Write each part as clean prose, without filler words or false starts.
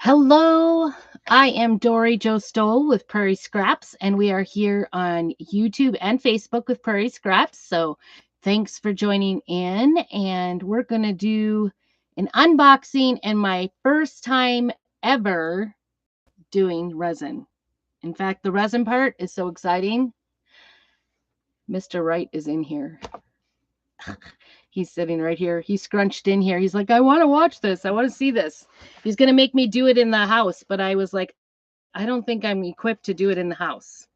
Hello, I am Dory Jo Stoll with Prairie Scraps, and we are here on YouTube and Facebook with Prairie Scraps. So thanks for joining in, and we're going to do an unboxing and my first time ever doing resin. In fact, the resin part is so exciting. Mr. Wright is in here. He's sitting right here. He's scrunched in here. He's like, I want to watch this. I want to see this. He's going to make me do it in the house. But I was like, I don't think I'm equipped to do it in the house.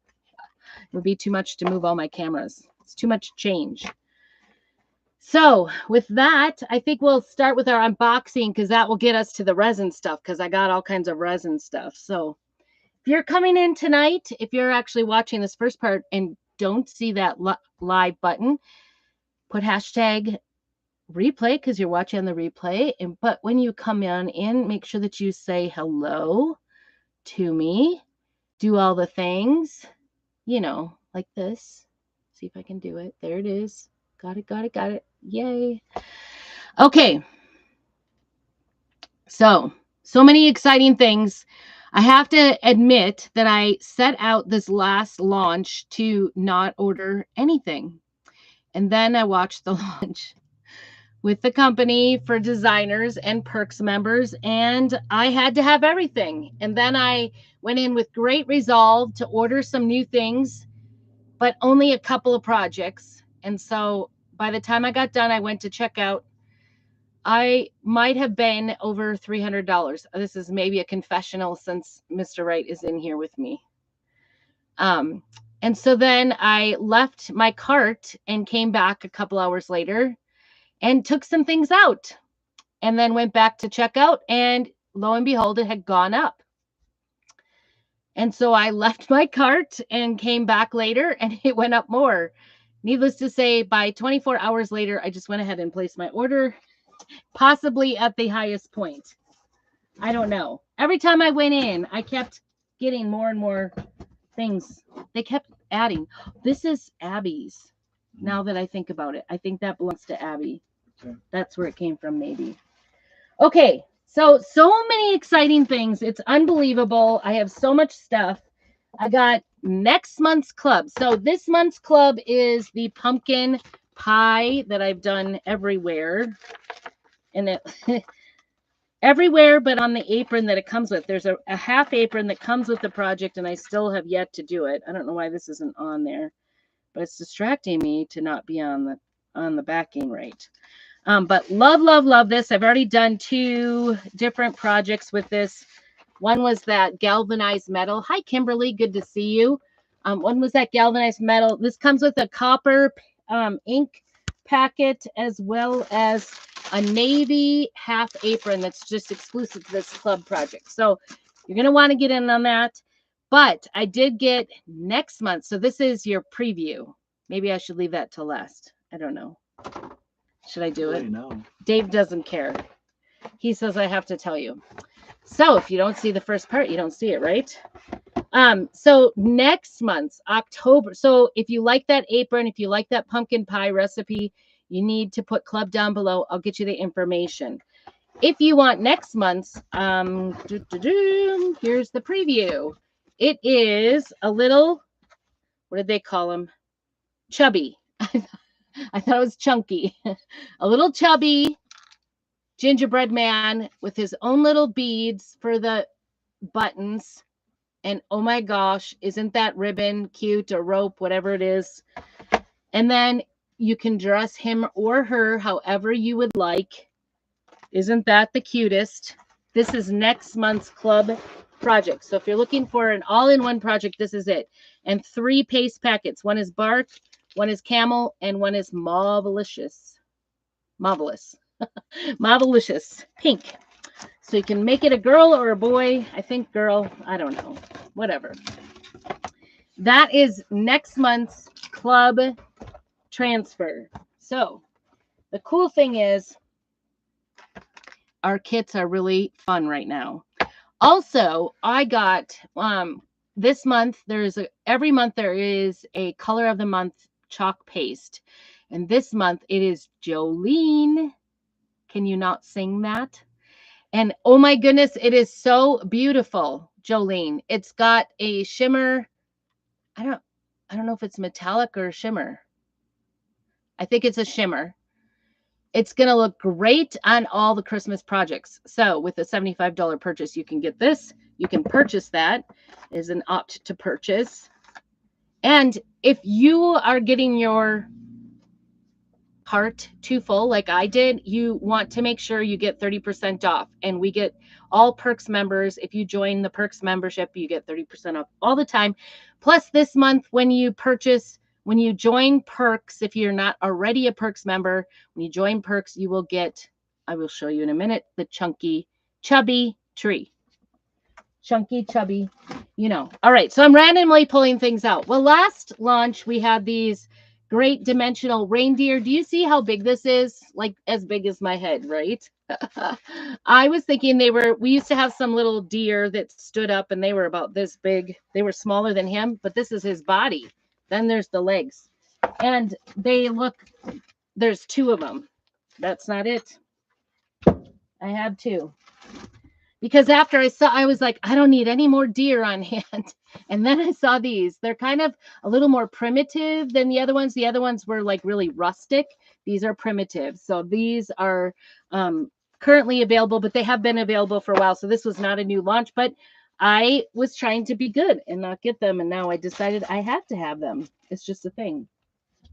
It would be too much to move all my cameras. It's too much change. So with that, I think we'll start with our unboxing because that will get us to the resin stuff because I got all kinds of resin stuff. So if you're coming in tonight, if you're actually watching this first part and don't see that live button, put hashtag replay because you're watching on the replay. But when you come in, make sure that you say hello to me. Do all the things, like this. See if I can do it. There it is. Got it. Yay. Okay. So many exciting things. I have to admit that I set out this last launch to not order anything. And then I watched the launch with the company for designers and perks members, and I had to have everything. And then I went in with great resolve to order some new things, but only a couple of projects. And so by the time I got done, I went to check out. I might have been over $300. This is maybe a confessional since Mr. Wright is in here with me. And so then I left my cart and came back a couple hours later and took some things out and then went back to check out, and lo and behold, it had gone up. And so I left my cart and came back later and it went up more. Needless to say, by 24 hours later, I just went ahead and placed my order, possibly at the highest point. I don't know. Every time I went in, I kept getting more and more things. They kept adding. This is Abby's. Now that I think about it, I think that belongs to Abby. Okay. That's where it came from, maybe. Okay, so many exciting things. It's unbelievable. I have so much stuff. I got next month's club. So this month's club is the pumpkin pie that I've done everywhere. And it everywhere but on the apron that it comes with. There's a half apron that comes with the project, and I still have yet to do it. I don't know why this isn't on there, but it's distracting me to not be on the backing right. But love this. I've already done 2 different projects with this. One was that galvanized metal. Hi, Kimberly. Good to see you. One was that galvanized metal. This comes with a copper ink packet as well as a navy half apron that's just exclusive to this club project. So you're going to want to get in on that. But I did get next month. So this is your preview. Maybe I should leave that till last. I don't know. Should I do it? No. Dave doesn't care. He says I have to tell you. So if you don't see the first part, you don't see it, right? So next month's October. So if you like that apron, if you like that pumpkin pie recipe, you need to put club down below. I'll get you the information. If you want next month's, here's the preview. It is a little, what did they call them? Chubby. I thought it was chunky. A little chubby gingerbread man with his own little beads for the buttons. And oh my gosh, isn't that ribbon cute, or rope, whatever it is? And then you can dress him or her however you would like. Isn't that the cutest? This is next month's club project. So if you're looking for an all-in-one project, this is it. And 3 paste packets. One is bark, one is camel, and one is marvelous. Marvelicious pink. So you can make it a girl or a boy. I think girl. I don't know. Whatever. That is next month's club transfer. So the cool thing is our kits are really fun right now. Also, I got this month, every month there is a color of the month chalk paste. And this month it is Jolene. Can you not sing that? And oh my goodness, it is so beautiful, Jolene. It's got a shimmer. I don't I don't know if it's metallic or shimmer. I think it's a shimmer. It's going to look great on all the Christmas projects. So with a $75 purchase, you can get this. You can purchase that as an opt to purchase. And if you are getting your cart too full like I did, you want to make sure you get 30% off. And we get all Perks members. If you join the Perks membership, you get 30% off all the time. Plus this month, when you join Perks, if you're not already a Perks member, when you join Perks, you will get, I will show you in a minute, the chunky, chubby tree. Chunky, chubby, All right, so I'm randomly pulling things out. Well, last launch, we had these great dimensional reindeer. Do you see how big this is? Like as big as my head, right? I was thinking we used to have some little deer that stood up and they were about this big. They were smaller than him, but this is his body. Then there's the legs. And there's two of them. That's not it. I have two. Because after I was like, I don't need any more deer on hand. And then I saw these. They're kind of a little more primitive than the other ones. The other ones were like really rustic. These are primitive. So these are currently available, but they have been available for a while. So this was not a new launch, but I was trying to be good and not get them. And now I decided I had to have them. It's just a thing.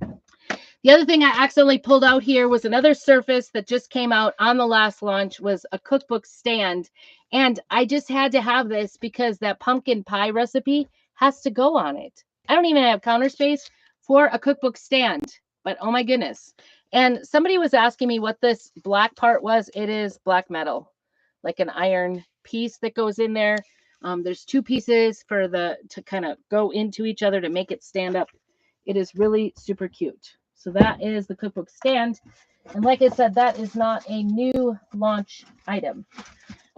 The other thing I accidentally pulled out here was another surface that just came out on the last launch, was a cookbook stand. And I just had to have this because that pumpkin pie recipe has to go on it. I don't even have counter space for a cookbook stand, but oh my goodness. And somebody was asking me what this black part was. It is black metal, like an iron piece that goes in there. There's two pieces to kind of go into each other to make it stand up. It is really super cute. So that is the cookbook stand. And like I said, that is not a new launch item.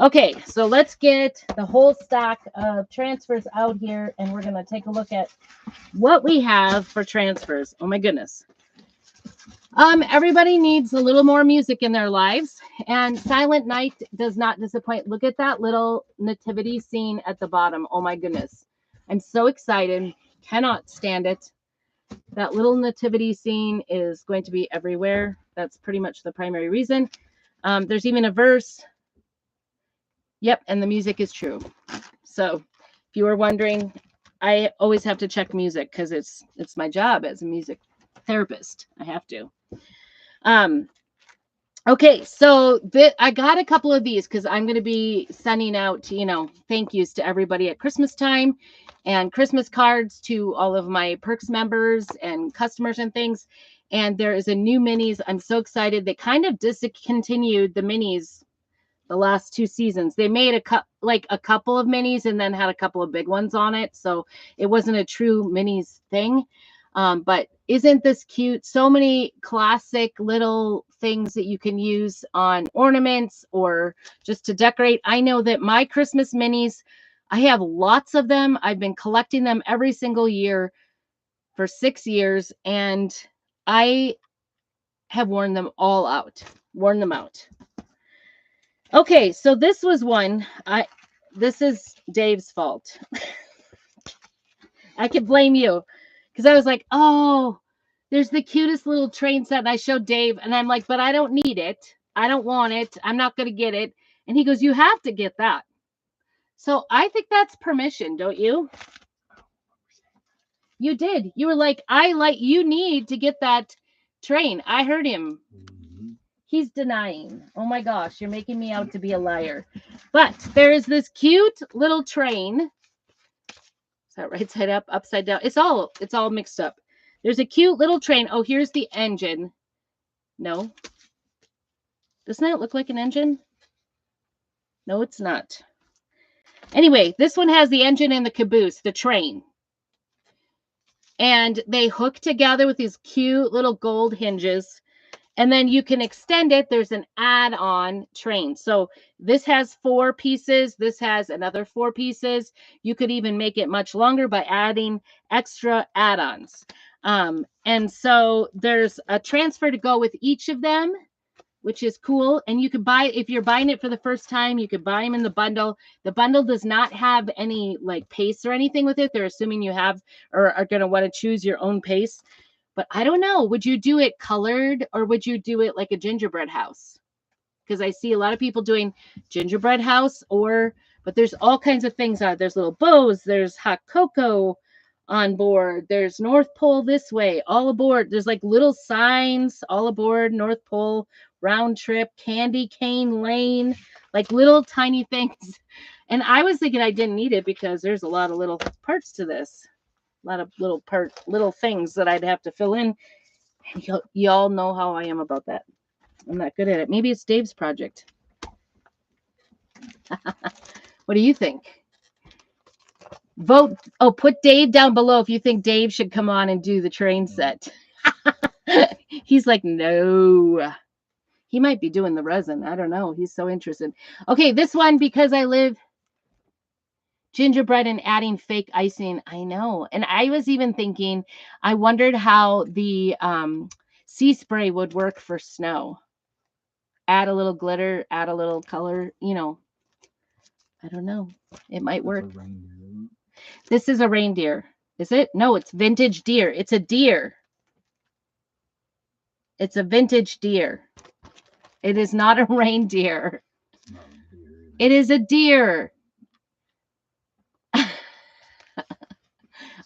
Okay, so let's get the whole stock of transfers out here, and we're going to take a look at what we have for transfers. Oh my goodness. Everybody needs a little more music in their lives, and Silent Night does not disappoint. Look at that little nativity scene at the bottom. Oh my goodness. I'm so excited. Cannot stand it. That little nativity scene is going to be everywhere. That's pretty much the primary reason. There's even a verse. Yep, and the music is true. So if you were wondering, I always have to check music because it's my job as a music therapist. I have to. Okay, so I got a couple of these because I'm going to be sending out, thank yous to everybody at Christmas time and Christmas cards to all of my Perks members and customers and things. And there is a new minis. I'm so excited. They kind of discontinued the minis the last two seasons. They made a couple of minis and then had a couple of big ones on it. So it wasn't a true minis thing. But isn't this cute? So many classic little things that you can use on ornaments or just to decorate. I know that my Christmas minis, I have lots of them. I've been collecting them every single year for 6 years, and I have worn them all out. Okay, so this was one. This is Dave's fault. I can blame you. Because I was like, oh, there's the cutest little train set. And I showed Dave, and I'm like, but I don't need it. I don't want it. I'm not going to get it. And he goes, you have to get that. So I think that's permission, don't you? You did. You were like, you need to get that train. I heard him. He's denying. Oh my gosh, you're making me out to be a liar. But there is this cute little train. Is that right side up, upside down? It's all mixed up. There's a cute little train. Oh, here's the engine. No. Doesn't that look like an engine? No, it's not. Anyway, this one has the engine and the caboose, the train. And they hook together with these cute little gold hinges. And then you can extend it. There's an add-on train. So this has 4 pieces. This has another 4 pieces. You could even make it much longer by adding extra add-ons. And so there's a transfer to go with each of them. which is cool. And you could buy, if you're buying it for the first time, you could buy them in the bundle. The bundle does not have any like paste or anything with it. They're assuming you have or are going to want to choose your own paste. But I don't know. Would you do it colored or would you do it like a gingerbread house? Because I see a lot of people doing gingerbread house but there's all kinds of things on it. There's little bows, there's hot cocoa on board, there's North Pole this way, all aboard. There's like little signs, all aboard, North Pole, round trip, candy cane lane, like little tiny things. And I was thinking I didn't need it because there's a lot of little parts to this, a lot of little things that I'd have to fill in. And y'all know how I am about that. I'm not good at it. Maybe it's Dave's project. What do you think? Vote. Oh, put Dave down below if you think Dave should come on and do the train set. He's like, no. He might be doing the resin. I don't know. He's so interested. Okay, this one, because I live gingerbread and adding fake icing. I know. And I was even thinking, I wondered how the sea spray would work for snow. Add a little glitter, add a little color, I don't know. It might work. This is a reindeer. Is it? No, it's vintage deer. It's a deer. It's a vintage deer. It is not a reindeer. It is a deer.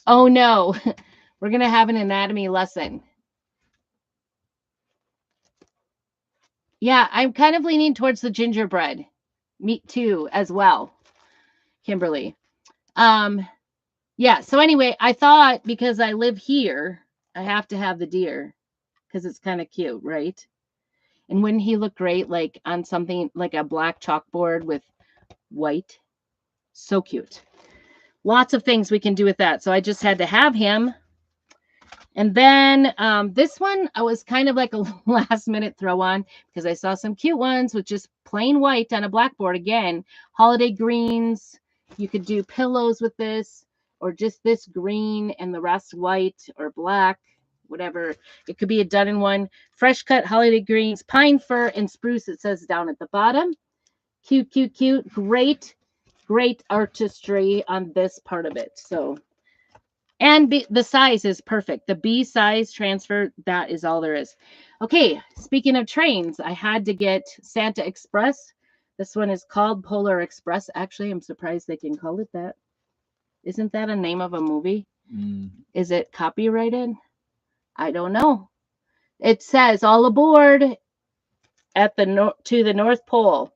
Oh no. We're going to have an anatomy lesson. Yeah, I'm kind of leaning towards the gingerbread. Me too, as well, Kimberly. Yeah, so anyway, I thought because I live here, I have to have the deer because it's kind of cute, right? And wouldn't he look great like on something like a black chalkboard with white? So cute. Lots of things we can do with that. So I just had to have him. And then this one, I was kind of like a last minute throw on because I saw some cute ones with just plain white on a blackboard. Again, holiday greens. You could do pillows with this or just this green and the rest white or black, whatever. It could be a done in one. Fresh cut holiday greens, pine fir and spruce, it says down at the bottom. Cute, cute, cute. Great, great artistry on this part of it. So, and the size is perfect. The B size transfer, that is all there is. Okay, speaking of trains, I had to get Santa Express. This one is called Polar Express. Actually, I'm surprised they can call it that. Isn't that a name of a movie? Is it copyrighted? I don't know. It says all aboard at to the North Pole,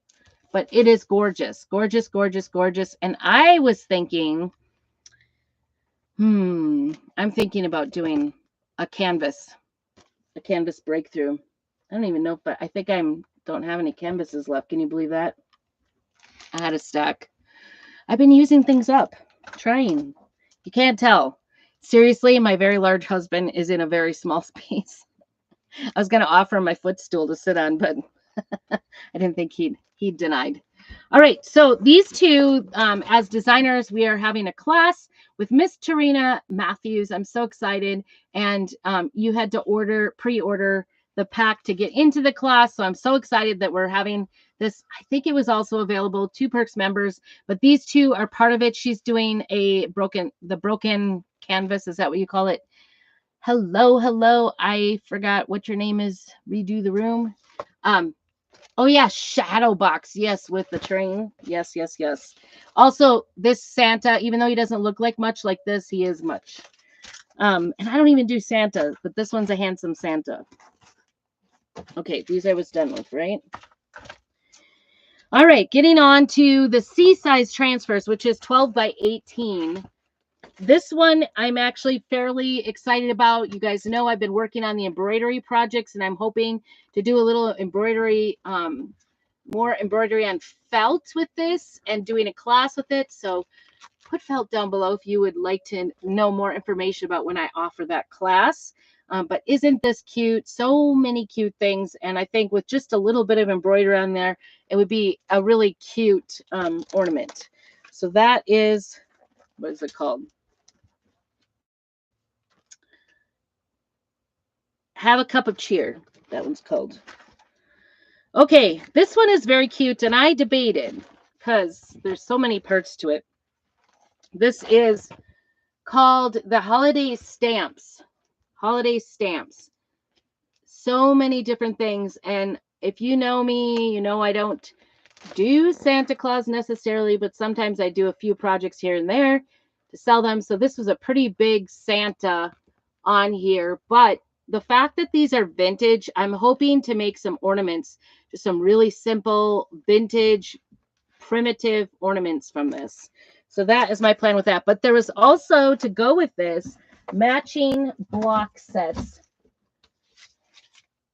but it is gorgeous, gorgeous, gorgeous, gorgeous. And I was thinking, I'm thinking about doing a canvas breakthrough. I don't even know, but I think don't have any canvases left. Can you believe that? I had a stack. I've been using things up, trying. You can't tell. Seriously, my very large husband is in a very small space. I was going to offer him my footstool to sit on, but I didn't think he'd denied. All right, so these two, as designers, we are having a class with Miss Tarina Matthews. I'm so excited, and you had to pre-order the pack to get into the class. So I'm so excited that we're having this. I think it was also available to Perks members, but these two are part of it. She's doing the broken canvas. Is that what you call it? Hello. I forgot what your name is. Redo the room. Oh yeah, shadow box. Yes, with the train. Yes. Also, this Santa, even though he doesn't look like much like this, he is much. And I don't even do Santa, but this one's a handsome Santa. Okay, these I was done with, right? All right, getting on to the C-size transfers, which is 12 by 18. This one I'm actually fairly excited about. You guys know I've been working on the embroidery projects, and I'm hoping to do a little embroidery, more embroidery on felt with this and doing a class with it. So put felt down below if you would like to know more information about when I offer that class. But isn't this cute? So many cute things. And I think with just a little bit of embroidery on there, it would be a really cute ornament. So that is, what is it called? Have a Cup of Cheer. That one's called. Okay, this one is very cute, and I debated because there's so many parts to it. This is called the Holiday Stamps. Holiday Stamps. So many different things, and if you know me, you know I don't do Santa Claus necessarily, but sometimes I do a few projects here and there to sell them. So this was a pretty big Santa on here, but the fact that these are vintage, I'm hoping to make some ornaments, just some really simple vintage primitive ornaments from this. So that is my plan with that. But there was also, to go with this, matching block sets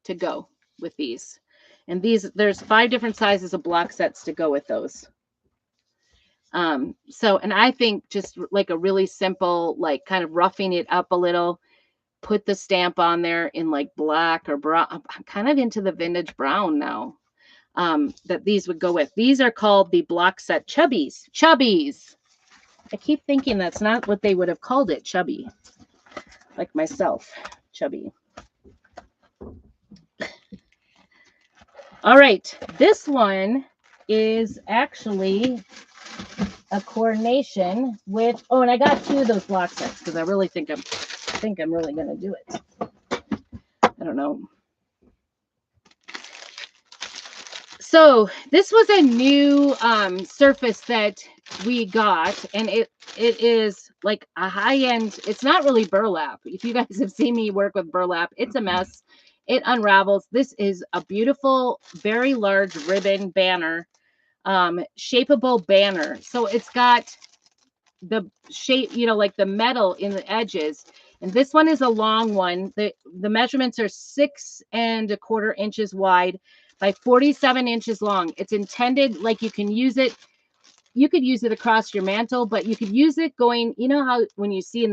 to go with these. And these, there's 5 different sizes of block sets to go with those. So, and I think just like a really simple, like kind of roughing it up a little, put the stamp on there in like black or brown. I'm kind of into the vintage brown now. That these would go with. These are called the block set chubbies. Chubbies. I keep thinking that's not what they would have called it, chubby. Like myself, chubby. All right, this one is actually a coordination with, oh, and I got 2 of those block sets because I really think I'm really gonna do it. I don't know. So this was a new surface that we got, and it is like a high-end, it's not really burlap. If you guys have seen me work with burlap, it's a mess. It unravels. This is a beautiful, very large ribbon banner, shapeable banner. So it's got the shape, you know, like the metal in the edges. And this one is a long one. The measurements are 6 1/4 inches wide by 47 inches long. It's intended like you can use it. You could use it across your mantle, but you could use it going, you know how when you see in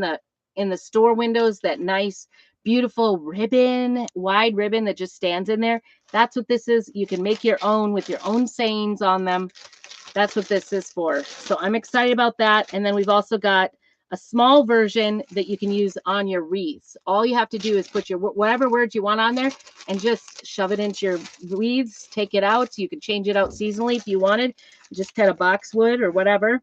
the store windows that nice, beautiful ribbon, wide ribbon that just stands in there. That's what this is. You can make your own with your own sayings on them. That's what this is for. So I'm excited about that. And then we've also got a small version that you can use on your wreaths. All you have to do is put your whatever words you want on there and just shove it into your wreaths, take it out. You can change it out seasonally if you wanted. Just cut a boxwood or whatever.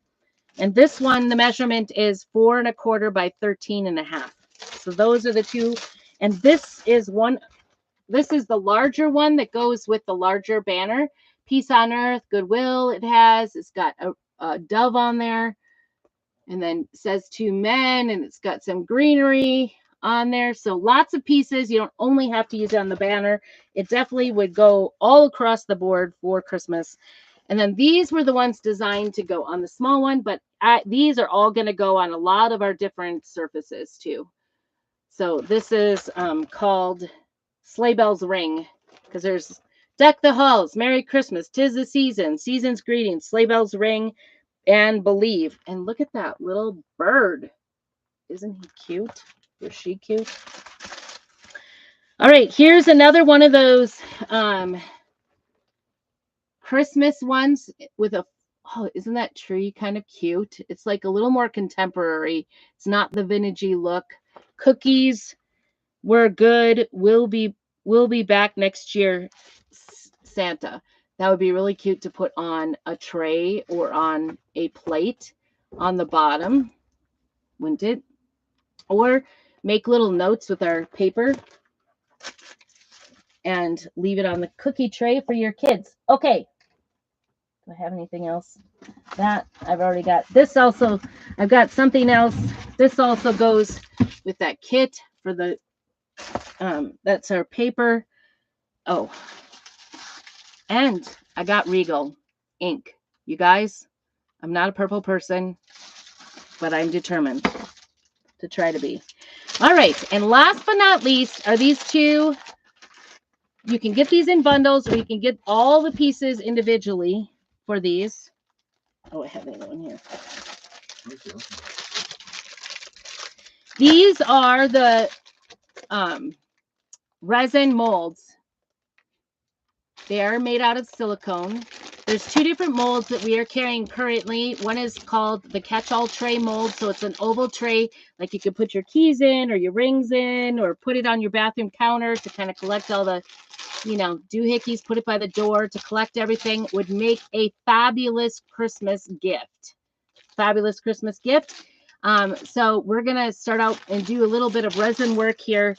And this one, the measurement is 4 1/4 by 13 1/2. So those are the 2. And this is the larger one that goes with the larger banner. Peace on Earth, Goodwill. It's got a dove on there, and then it says 2 men, and it's got some greenery on there. So lots of pieces. You don't only have to use it on the banner. It definitely would go all across the board for Christmas. And then these were the ones designed to go on the small one, but these are all going to go on a lot of our different surfaces too. So this is called Sleigh Bells Ring, because there's Deck the Halls, Merry Christmas, 'Tis the Season, Season's Greetings, Sleigh Bells Ring, and Believe. And look at that little bird. Isn't he cute? Is she cute? All right, here's another one of those Christmas ones with a, oh, isn't that tree kind of cute? It's like a little more contemporary. It's not the vintagey look. Cookies were good. We'll be back next year, Santa. That would be really cute to put on a tray or on a plate on the bottom, wouldn't it? Or make little notes with our paper and leave it on the cookie tray for your kids. Okay. Do I have anything else? That I've already got. This also, I've got something else. This also goes with that kit for the, that's our paper. Oh, and I got Regal ink. You guys, I'm not a purple person, but I'm determined to try to be. All right, and last but not least are these 2. You can get these in bundles, or you can get all the pieces individually for these. Oh, I have another one here. These are the resin molds. They are made out of silicone. There's 2 different molds that we are carrying currently. One is called the catch-all tray mold. So it's an oval tray, like you could put your keys in or your rings in, or put it on your bathroom counter to kind of collect all the you know, doohickeys, put it by the door to collect everything. Would make a fabulous Christmas gift. Fabulous Christmas gift. So we're going to start out and do a little bit of resin work here.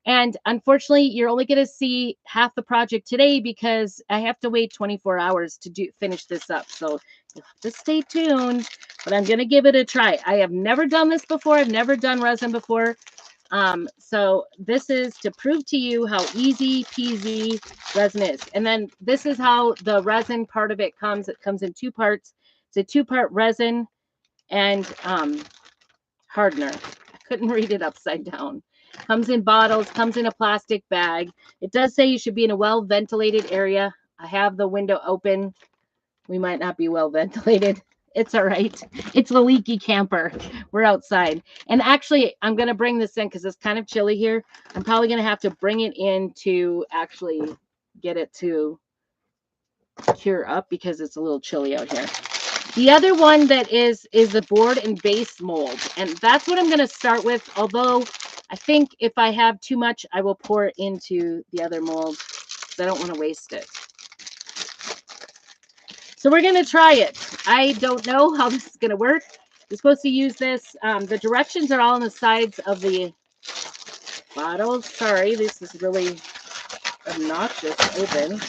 And unfortunately, you're only going to see half the project today because I have to wait 24 hours to finish this up. So you'll have to stay tuned, but I'm going to give it a try. I have never done this before. I've never done resin before. So this is to prove to you how easy peasy resin is. And then this is how the resin part of it comes. It comes in two parts. It's a two-part resin and hardener. I couldn't read it upside down. Comes in bottles, comes in a plastic bag. It does say you should be in a well-ventilated area. I have the window open. We might not be well ventilated. It's all right. It's a leaky camper. We're outside. And actually, I'm going to bring this in because it's kind of chilly here. I'm probably going to have to bring it in to actually get it to cure up because it's a little chilly out here. The other one that is the board and base mold. And that's what I'm going to start with. Although I think if I have too much, I will pour it into the other mold because I don't want to waste it. So we're going to try it. I don't know how this is going to work. You're supposed to use this. The directions are all on the sides of the bottles. Sorry, this is really obnoxious open.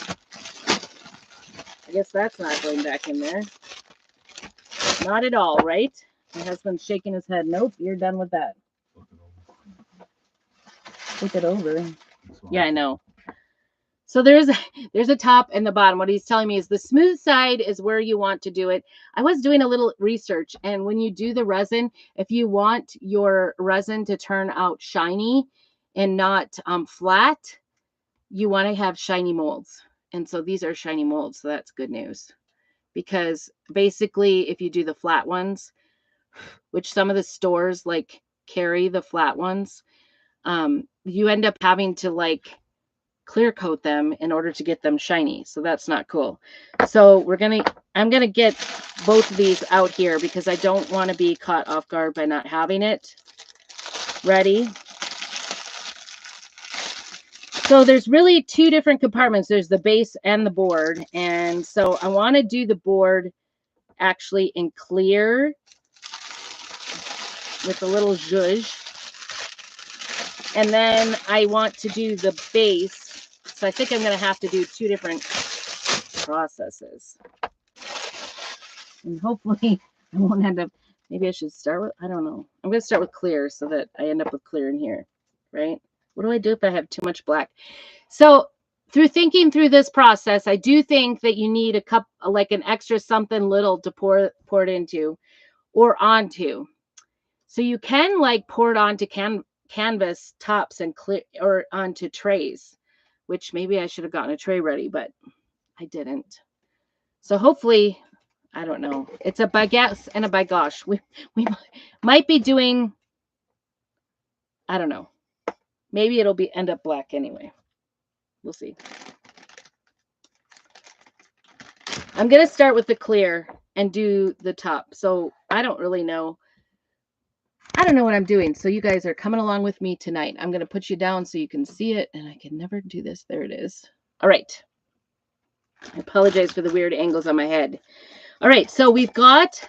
I guess that's not going back in there. Not at all, right? My husband's shaking his head. Nope, you're done with that. Flip it over. Yeah, I know. So there's a top and the bottom. What he's telling me is the smooth side is where you want to do it. I was doing a little research, and when you do the resin, if you want your resin to turn out shiny and not flat, you want to have shiny molds. And so these are shiny molds, so that's good news. Because basically, if you do the flat ones, which some of the stores like carry the flat ones, you end up having to like clear coat them in order to get them shiny. So that's not cool. So I'm gonna get both of these out here because I don't want to be caught off guard by not having it ready. So there's really two different compartments. There's the base and the board. And so I want to do the board actually in clear with a little zhuzh. And then I want to do the base. So I think I'm going to have to do two different processes. And hopefully I won't end up, maybe I should start with, I don't know. I'm going to start with clear so that I end up with clear in here, right? What do I do if I have too much black? So through thinking through this process, I do think that you need a cup, like an extra something little to pour it into or onto. So you can like pour it onto canvas tops and clear or onto trays, which maybe I should have gotten a tray ready, but I didn't. So hopefully, I don't know. It's a by guess and a by gosh. We might be doing, I don't know. Maybe it'll end up black anyway. We'll see. I'm going to start with the clear and do the top. So I don't really know. I don't know what I'm doing. So you guys are coming along with me tonight. I'm going to put you down so you can see it. And I can never do this. There it is. All right. I apologize for the weird angles on my head. All right. So we've got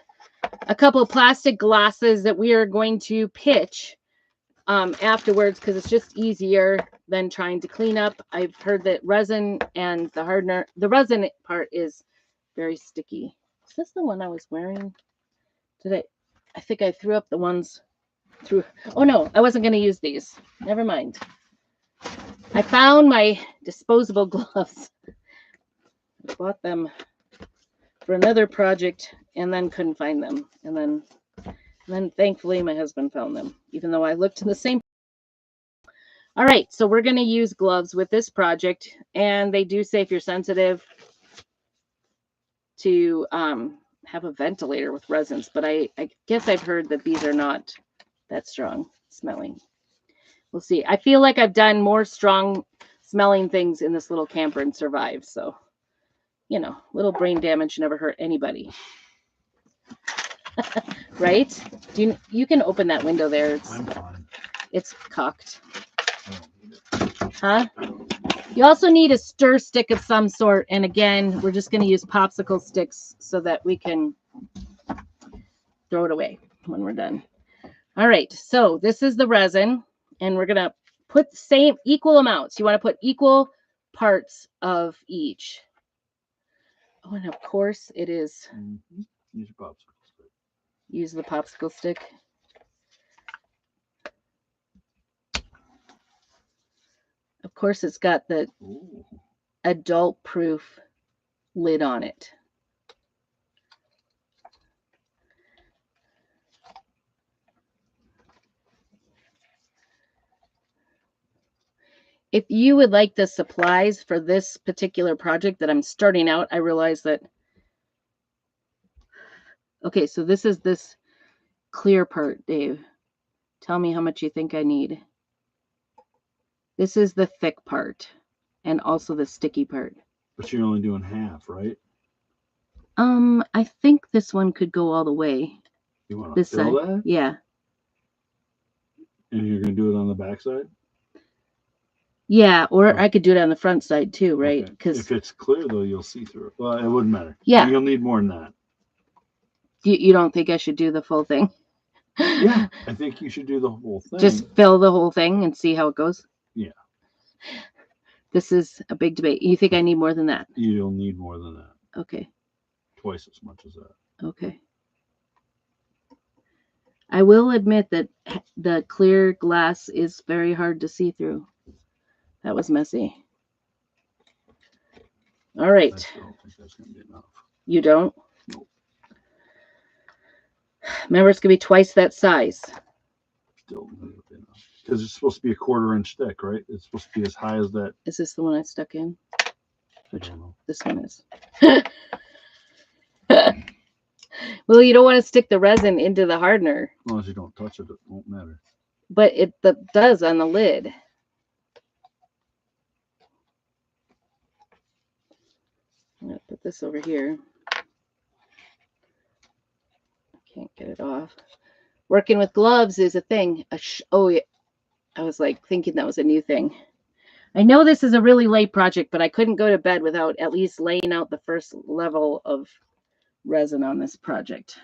a couple of plastic glasses that we are going to pitch afterwards because it's just easier than trying to clean up. I've heard that resin and the hardener, the resin part is very sticky. Is this the one I was wearing today? I think I threw up the ones through. Oh no, I wasn't going to use these. Never mind. I found my disposable gloves. I bought them for another project and then couldn't find them. And then thankfully my husband found them, even though I looked in the same. All right, so we're going to use gloves with this project, and they do say if you're sensitive to have a ventilator with resins, but I guess I've heard that these are not that strong smelling. We'll see. I feel like I've done more strong smelling things in this little camper and survived. So, you know, little brain damage never hurt anybody. Right? You can open that window there. I'm fine. It's cocked. Huh? You also need a stir stick of some sort. And again, we're just going to use popsicle sticks so that we can throw it away when we're done. All right. So this is the resin, and we're going to put the same equal amounts. You want to put equal parts of each. Oh, and of course it is. Mm-hmm. Use a popsicle stick. Use the popsicle stick. Of course, it's got the adult proof lid on it. If you would like the supplies for this particular project that I'm starting out, I realize that. Okay, so this is this clear part, Dave. Tell me how much you think I need. This is the thick part and also the sticky part. But you're only doing half, right? I think this one could go all the way. You want to This fill side. that? Yeah. And you're going to do it on the back side? Yeah, or I could do it on the front side too, right? Because if it's clear, though, you'll see through it. Well, it wouldn't matter. Yeah. You'll need more than that. You don't think I should do the full thing? Yeah, I think you should do the whole thing. Just fill the whole thing and see how it goes? Yeah. This is a big debate. You think I need more than that? You'll need more than that. Okay. Twice as much as that. Okay. I will admit that the clear glass is very hard to see through. That was messy. All right. I don't think that's going to be enough. You don't? Nope. Remember, it's going to be twice that size. Still not enough. Because it's supposed to be a 1/4-inch thick, right? It's supposed to be as high as that. Is this the one I stuck in? Which one? This one is. Well, you don't want to stick the resin into the hardener. As long as you don't touch it, it won't matter. But it does on the lid. I'm going to put this over here. I can't get it off. Working with gloves is a thing. Oh, yeah. I was like thinking that was a new thing. I know this is a really late project, but I couldn't go to bed without at least laying out the first level of resin on this project.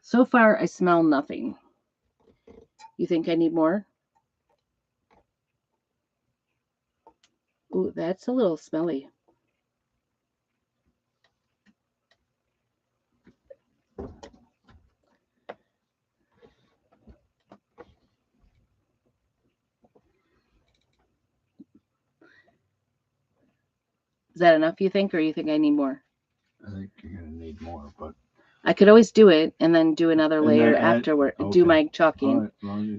So far, I smell nothing. You think I need more? Ooh, that's a little smelly. Is that enough, you think, or you think I need more? I think you're going to need more, but I could always do it and then do another layer afterward. Okay. Do my chalking,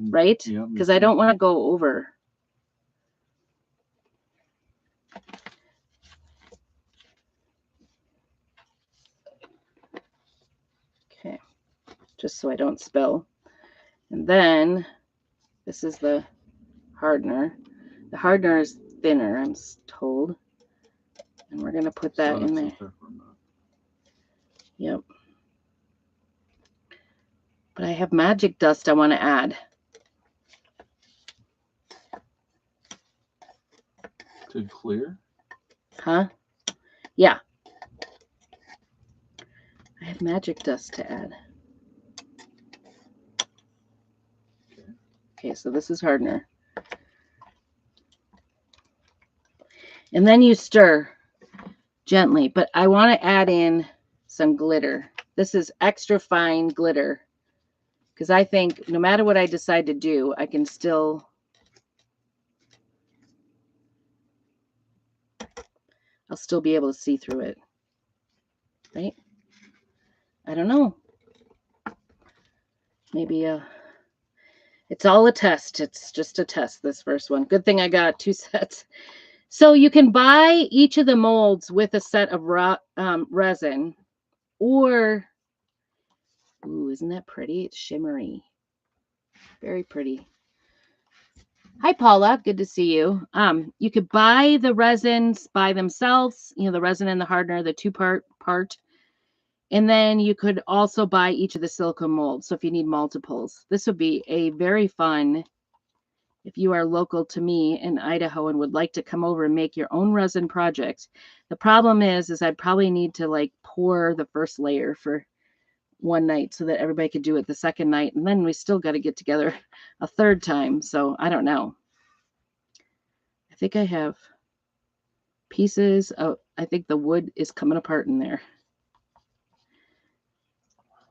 right? Because I don't want to go over. Okay, just so I don't spill. And then this is the hardener. The hardener is thinner, I'm told. And we're going to put that in there. Yep. But I have magic dust I want to add. To clear? Huh? Yeah. I have magic dust to add. Okay, so this is hardener. And then you stir gently, but I want to add in some glitter. This is extra fine glitter because I think no matter what I decide to do, I can still, I'll still be able to see through it, right? I don't know. Maybe it's all a test. It's just a test, this first one. Good thing I got 2 sets. So you can buy each of the molds with a set of resin, or, ooh, isn't that pretty? It's shimmery. Very pretty. Hi, Paula. Good to see you. You could buy the resins by themselves, you know, the resin and the hardener, the 2-part. And then you could also buy each of the silicone molds. So if you need multiples, this would be a very fun if you are local to me in Idaho and would like to come over and make your own resin project. The problem is I'd probably need to like pour the first layer for one night so that everybody could do it the second night. And then we still got to get together a third time. So I don't know. I think I have pieces of, I think the wood is coming apart in there.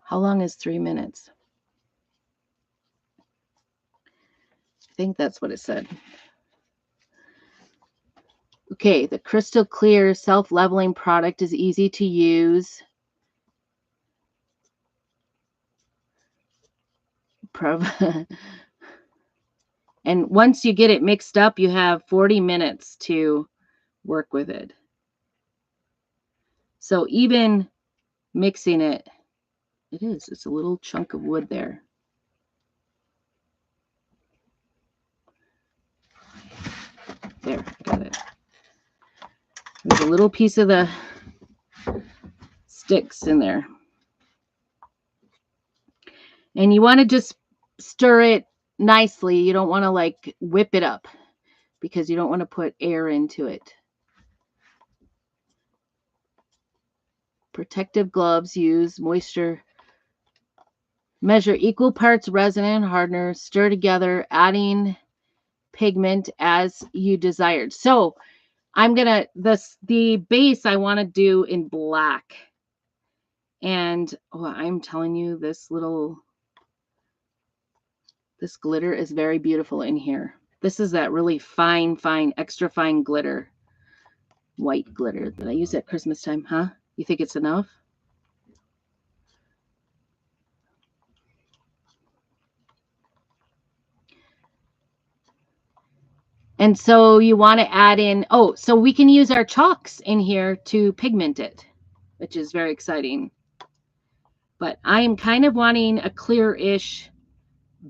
How long is 3 minutes? I think that's what it said. Okay, the crystal clear self-leveling product is easy to use. And once you get it mixed up, you have 40 minutes to work with it. So even mixing it, it's a little chunk of wood there. There, got it. There's a little piece of the sticks in there. And you want to just stir it nicely. You don't want to like whip it up because you don't want to put air into it. Protective gloves, use moisture. Measure equal parts resin and hardener. Stir together, adding pigment as you desired. So I'm gonna the base I want to do in black. And I'm telling you, this glitter is very beautiful in here. This is that really fine, extra fine glitter. White glitter that I use at Christmas time, huh? You think it's enough? And so you want to add in, so we can use our chalks in here to pigment it, which is very exciting. But I am kind of wanting a clear-ish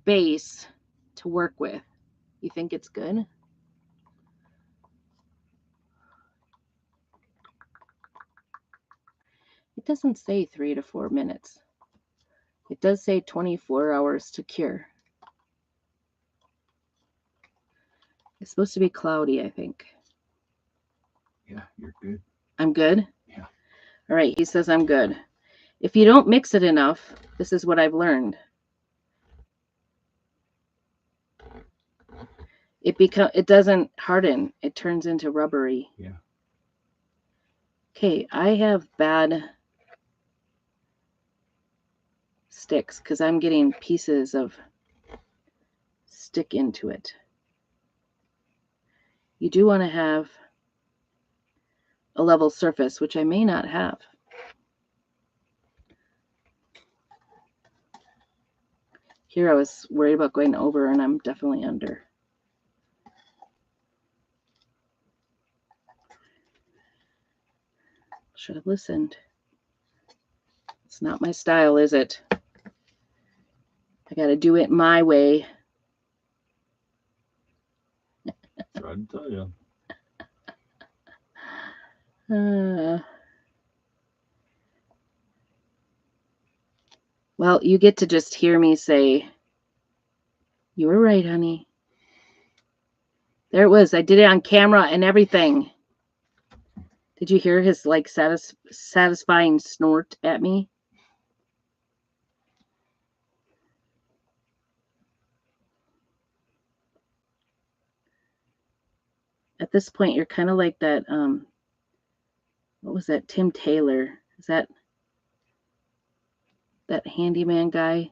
base to work with. You think it's good? It doesn't say 3 to 4 minutes. It does say 24 hours to cure. It's supposed to be cloudy, I think. Yeah, you're good. I'm good? Yeah. All right, he says I'm good. If you don't mix it enough, this is what I've learned. It doesn't harden. It turns into rubbery. Yeah. Okay, I have bad sticks because I'm getting pieces of stick into it. You do want to have a level surface, which I may not have. Here I was worried about going over, and I'm definitely under. Should have listened. It's not my style, is it? I got to do it my way. Tried to tell you. Well, you get to just hear me say, "You were right, honey." There it was. I did it on camera and everything. Did you hear his like satisfying snort at me? At this point, you're kind of like that. What was that? Tim Taylor. Is that handyman guy?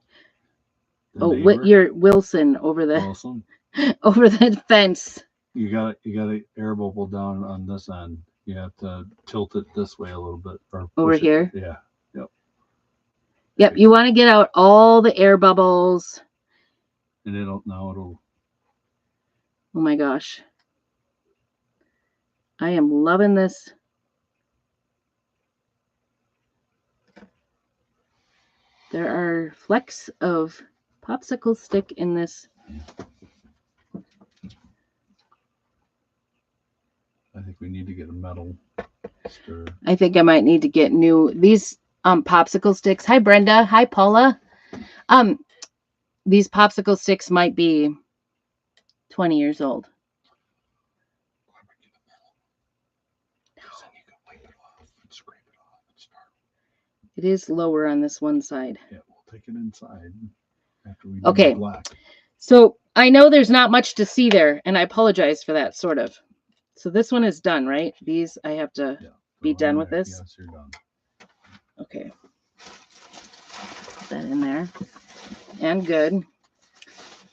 Wilson over the Wilson. over the fence. You got an air bubble down on this end. You have to tilt it this way a little bit, or over here. Yeah. Yep. You want to get out all the air bubbles. And it'll. Oh my gosh. I am loving this. There are flecks of popsicle stick in this. I think we need to get a metal stir. I think I might need to get these popsicle sticks. Hi Brenda. Hi Paula. These popsicle sticks might be 20 years old. It is lower on this one side. Yeah, we'll take it inside after we do Okay. the black. So I know there's not much to see there, and I apologize for that, sort of. So this one is done, right? These, I have to be done with this? Yes, you're done. Okay. Put that in there. And good.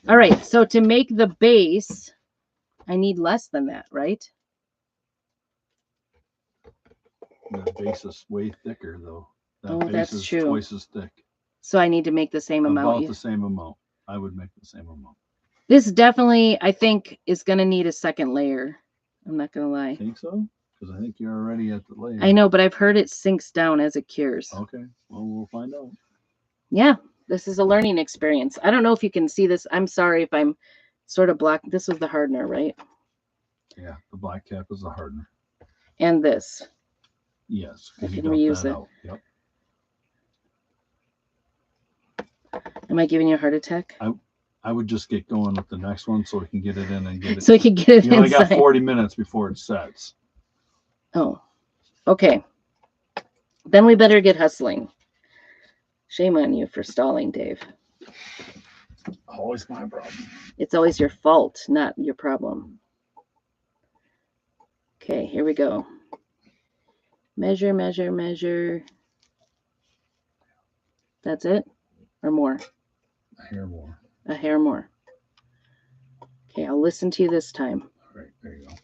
All right, so to make the base, I need less than that, right? The base is way thicker, though. That base that's is true. twice as thick. So I need to make the same amount. About the same amount. I would make the same amount. This definitely, I think, is going to need a second layer. I'm not going to lie. Think so? Because I think you're already at the layer. I know, but I've heard it sinks down as it cures. Okay. Well, we'll find out. Yeah, this is a learning experience. I don't know if you can see this. I'm sorry if I'm sort of black. This was the hardener, right? Yeah, the black cap is the hardener. And this. Yes. I can reuse it. Out. Yep. Am I giving you a heart attack? I would just get going with the next one so we can get it in and get it. So we can get it You only got inside. 40 minutes before it sets. Oh, okay. Then we better get hustling. Shame on you for stalling, Dave. Always my problem. It's always your fault, not your problem. Okay, here we go. Measure, measure, measure. That's it? Or more? A hair more. A hair more. Okay, I'll listen to you this time. All right, there you go.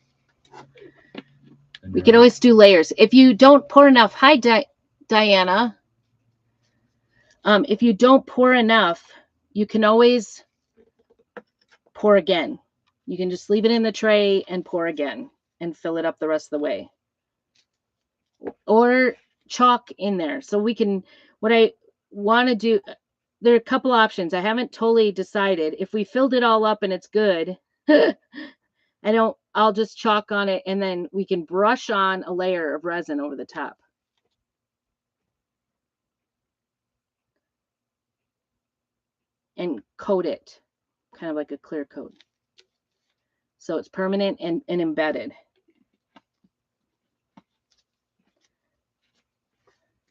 And We could always do layers. If you don't pour enough, hi, Diana. If you don't pour enough, you can always pour again. You can just leave it in the tray and pour again and fill it up the rest of the way. Or chalk in there. So we can, what I want to do, there are a couple options. I haven't totally decided. If we filled it all up and it's good, I'll just chalk on it and then we can brush on a layer of resin over the top. And coat it, kind of like a clear coat. So it's permanent and embedded.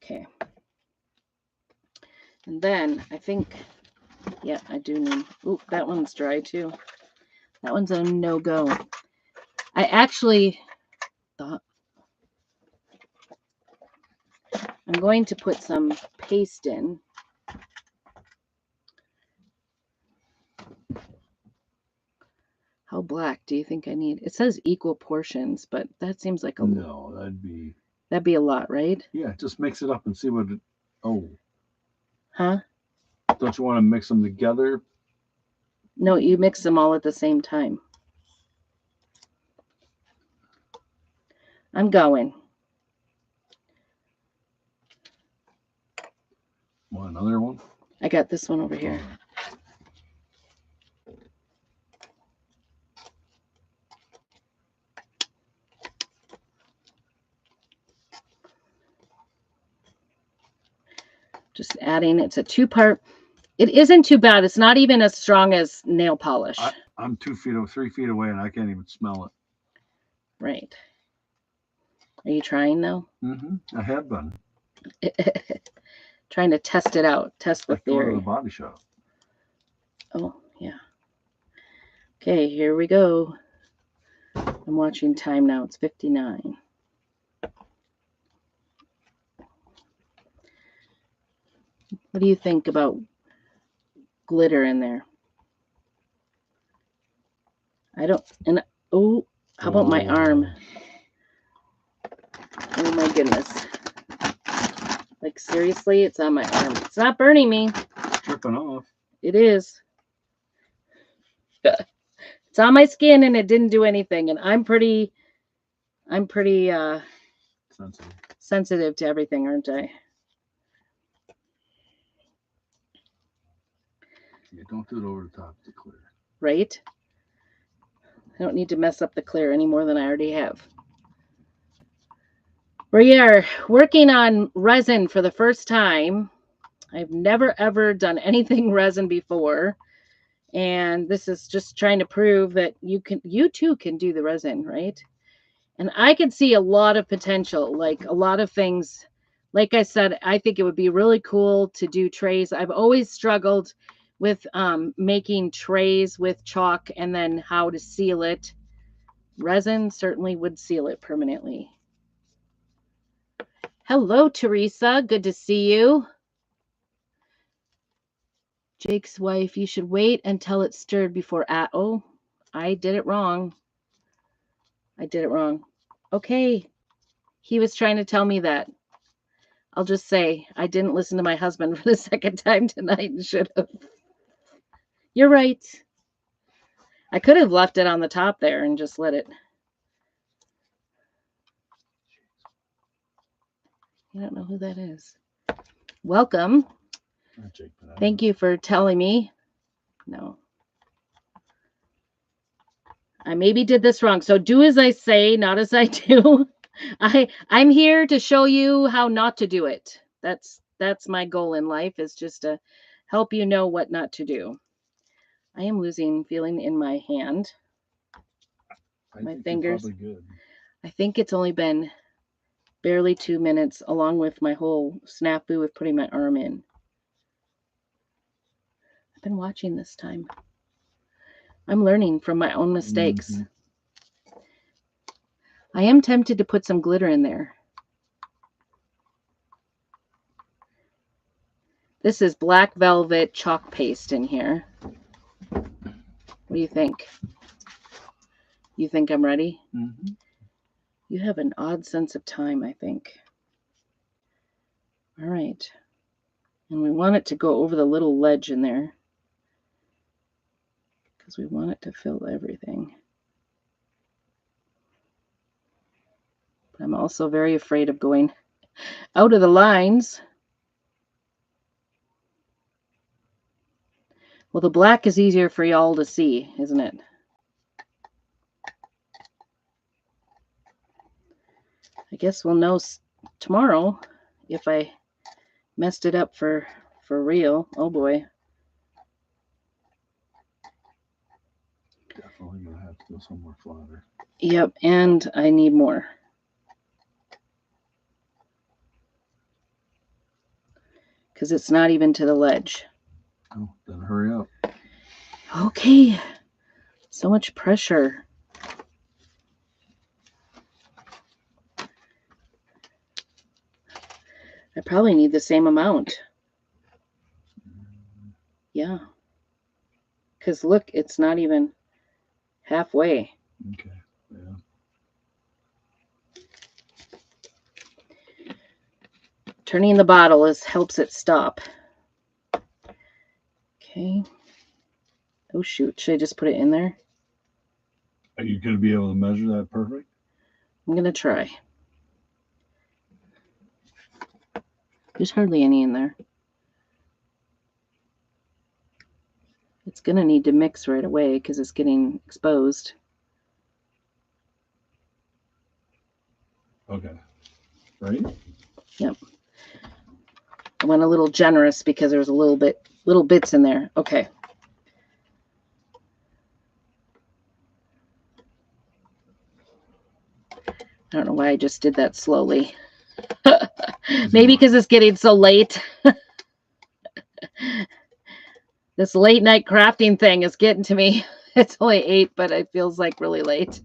Okay. And then I think, yeah, I do need, ooh, that one's dry too. That one's a no-go. I actually thought I'm going to put some paste in. How black do you think I need? It says equal portions, but that seems like a lot. No, that'd be a lot, right? Yeah, just mix it up and see what it. Oh. Huh? Don't you want to mix them together? No, you mix them all at the same time. I'm going. Want another one? I got this one over here. Just adding, it's a 2-part. It isn't too bad. It's not even as strong as nail polish. I'm 3 feet away and I can't even smell it. Right. Are you trying now? I have been. Trying to test it out. Test the theory. Go to the body shop. Oh, yeah. Okay, here we go. I'm watching time now. It's 59. What do you think about glitter in there? I don't, and oh, how about my arm? Oh my goodness. Like seriously, it's on my arm. It's not burning me. It's dripping off. It is. It's on my skin and it didn't do anything. And I'm pretty sensitive to everything, aren't I? Yeah, don't do it over the top of the clear. Right? I don't need to mess up the clear any more than I already have. We are working on resin for the first time. I've never ever done anything resin before. And this is just trying to prove that you too can do the resin, right? And I can see a lot of potential, like a lot of things. Like I said, I think it would be really cool to do trays. I've always struggled with making trays with chalk and then how to seal it. Resin certainly would seal it permanently. Hello, Teresa. Good to see you. Jake's wife, you should wait until it's stirred before oh, I did it wrong. I did it wrong. Okay. He was trying to tell me that. I'll just say I didn't listen to my husband for the second time tonight and should have. You're right. I could have left it on the top there and just let it. I don't know who that is. Welcome. Thank you for telling me. No. I maybe did this wrong. So do as I say, not as I do. I'm here to show you how not to do it. That's my goal in life, is just to help you know what not to do. I am losing feeling in my hand. My fingers. Good. I think it's only been barely 2 minutes, along with my whole snafu with putting my arm in. I've been watching this time. I'm learning from my own mistakes. Mm-hmm. I am tempted to put some glitter in there. This is black velvet chalk paste in here. What do you think? You think I'm ready? Mm-hmm. You have an odd sense of time, I think. All right. And we want it to go over the little ledge in there, because we want it to fill everything. But I'm also very afraid of going out of the lines. Well, the black is easier for y'all to see, isn't it? I guess we'll know tomorrow if I messed it up for real. Oh boy. Definitely gonna have to go somewhere flatter. Yep, and I need more. Because it's not even to the ledge. Oh, then hurry up. Okay. So much pressure. I probably need the same amount. Yeah. Because look, it's not even halfway. Okay. Yeah. Turning the bottle helps it stop. Okay. Oh shoot, should I just put it in there? Are you going to be able to measure that perfect? I'm going to try. There's hardly any in there. It's going to need to mix right away because it's getting exposed. Okay. Right? Yep. I went a little generous because there's a little bits in there. Okay. I don't know why I just did that slowly. Maybe because it's getting so late. This late night crafting thing is getting to me. It's only 8, but it feels like really late.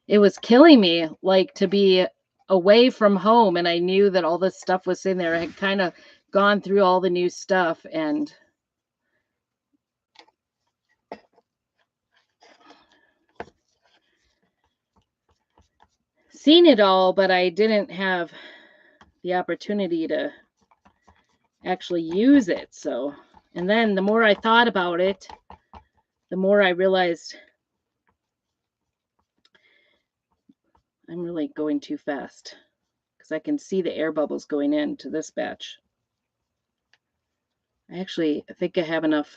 It was killing me, like, to be away from home, and I knew that all this stuff was in there. I had kind of gone through all the new stuff and seen it all, but I didn't have the opportunity to actually use it. So, and then the more I thought about it, the more I realized I'm really going too fast, because I can see the air bubbles going into this batch. I think I have enough.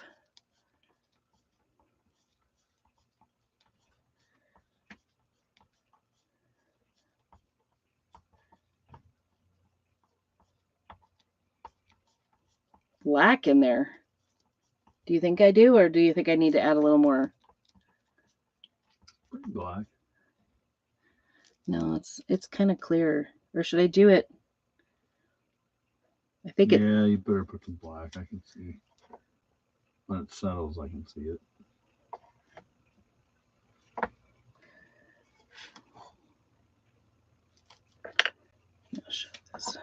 black in there. Do you think I do, or do you think I need to add a little more? Black. No, it's kind of clear. Or should I do it? I think it. Yeah, you better put some black. I can see. When it settles, I can see it. I'll show this.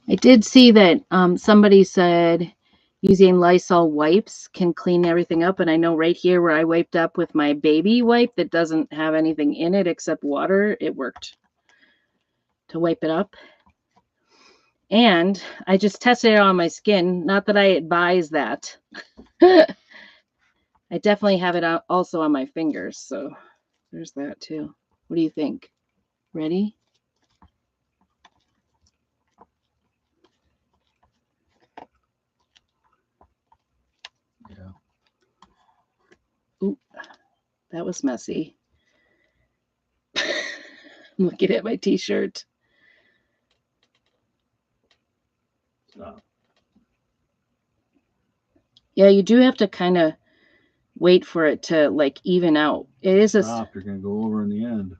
I did see that somebody said using Lysol wipes can clean everything up. And I know right here where I wiped up with my baby wipe that doesn't have anything in it except water, it worked to wipe it up. And I just tested it on my skin. Not that I advise that. I definitely have it also on my fingers. So there's that too. What do you think? Ready? Yeah. Ooh, that was messy. I'm looking at my t-shirt. Stop. Yeah, you do have to kind of wait for it to like even out. It is Stop. You're going to go over in the end.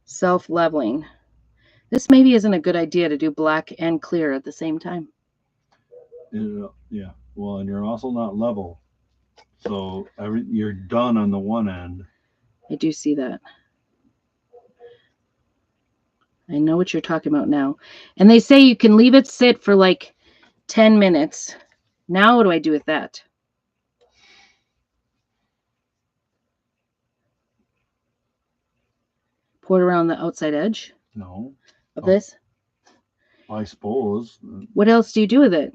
Self-leveling. This maybe isn't a good idea to do black and clear at the same time. Yeah. Well, and you're also not level. So you're done on the one end. I do see that. I know what you're talking about now. And they say you can leave it sit for like 10 minutes. Now what do I do with that? Pour it around the outside edge? No. Of this? I suppose. What else do you do with it?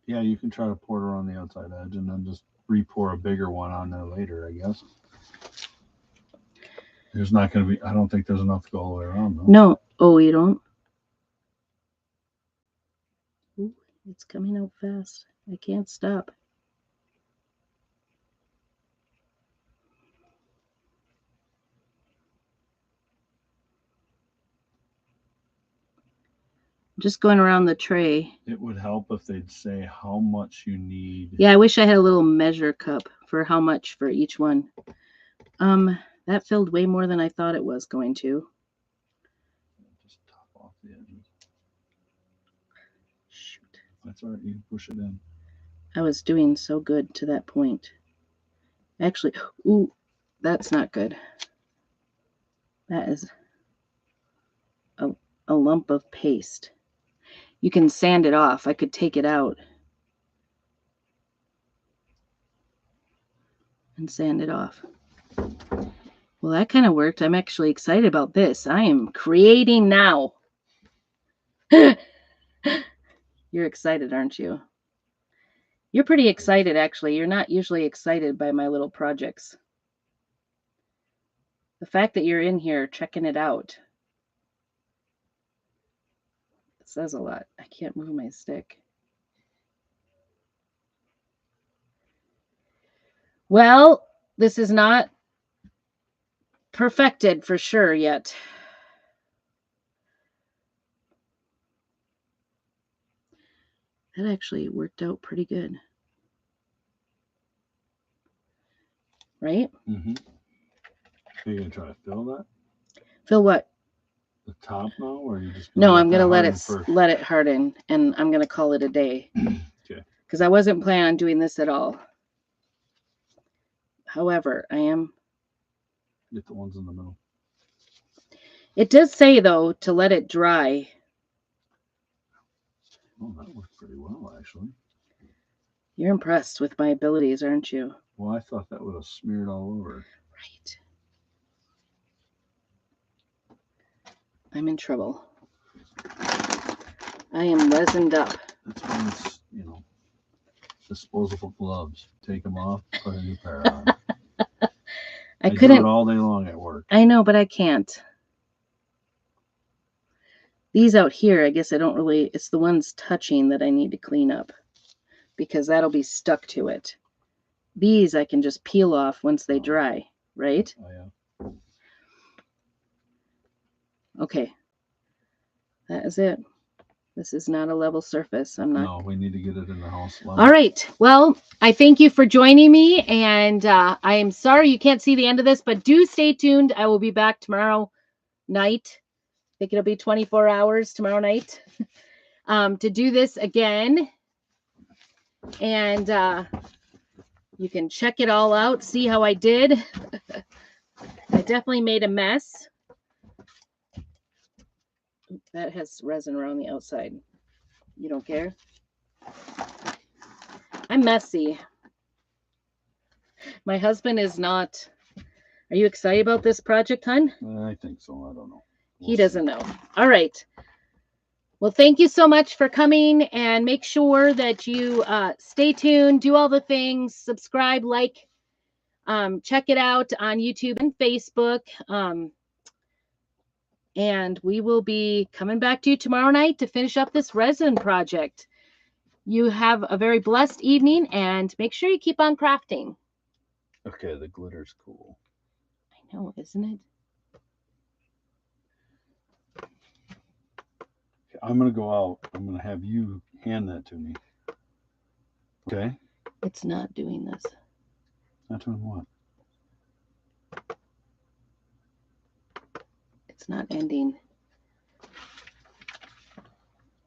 Yeah, you can try to pour it around the outside edge and then just re-pour a bigger one on there later, I guess. There's not going to be, I don't think there's enough to go all the way around, though. No. Oh, you don't? Ooh, it's coming out fast. I can't stop. Just going around the tray. It would help if they'd say how much you need. Yeah, I wish I had a little measure cup for how much for each one. That filled way more than I thought it was going to. Just top off the edges. Shoot. That's all right. You can push it in. I was doing so good to that point. Actually, ooh, that's not good. That is a lump of paste. You can sand it off. I could take it out and sand it off. Well, that kind of worked. I'm actually excited about this. I am creating now. You're excited, aren't you? You're pretty excited, actually. You're not usually excited by my little projects. The fact that you're in here checking it out, it says a lot. I can't move my stick. Well, this is not perfected for sure yet. That actually worked out pretty good. Right? Mm-hmm. Are you going to try to fill that? Fill what? The top now, or are you just No, I'm going to let it harden, and I'm going to call it a day. Okay. Because I wasn't planning on doing this at all. However, I am. Get the ones in the middle. It does say, though, to let it dry. Oh, that worked pretty well, actually. You're impressed with my abilities, aren't you? Well, I thought that would have smeared all over. Right. I'm in trouble. I am resined up. That's when it's, disposable gloves. Take them off, put a new pair on. I couldn't do it all day long at work. I know, but I can't. These out here, I guess I don't really, it's the ones touching that I need to clean up. because that'll be stuck to it. These I can just peel off once they dry, right? Oh, yeah. Okay. That is it. This is not a level surface. I'm not. No, we need to get it in the house. All right. Well, I thank you for joining me, and I am sorry you can't see the end of this, but do stay tuned. I will be back tomorrow night. I think it'll be 24 hours tomorrow night to do this again. And you can check it all out, see how I did. I definitely made a mess. That has resin around the outside. You don't care? I'm messy. My husband is not. Are you excited about this project, hon? I think so. I don't know. He doesn't know. All right. Well, thank you so much for coming, and make sure that you stay tuned, do all the things, subscribe, like, check it out on YouTube and Facebook. And we will be coming back to you tomorrow night to finish up this resin project. You have a very blessed evening, and make sure you keep on crafting. Okay, the glitter's cool. I know, isn't it? I'm going to go out. I'm going to have you hand that to me. Okay? It's not doing this. Not doing what? It's not ending.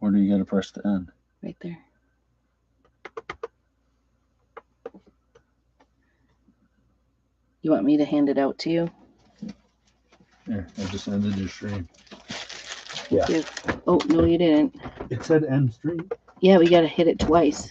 Where do you got to press the end? Right there. You want me to hand it out to you? There, I just ended your stream. Yeah. Oh, no, you didn't. It said end stream. Yeah, we got to hit it twice.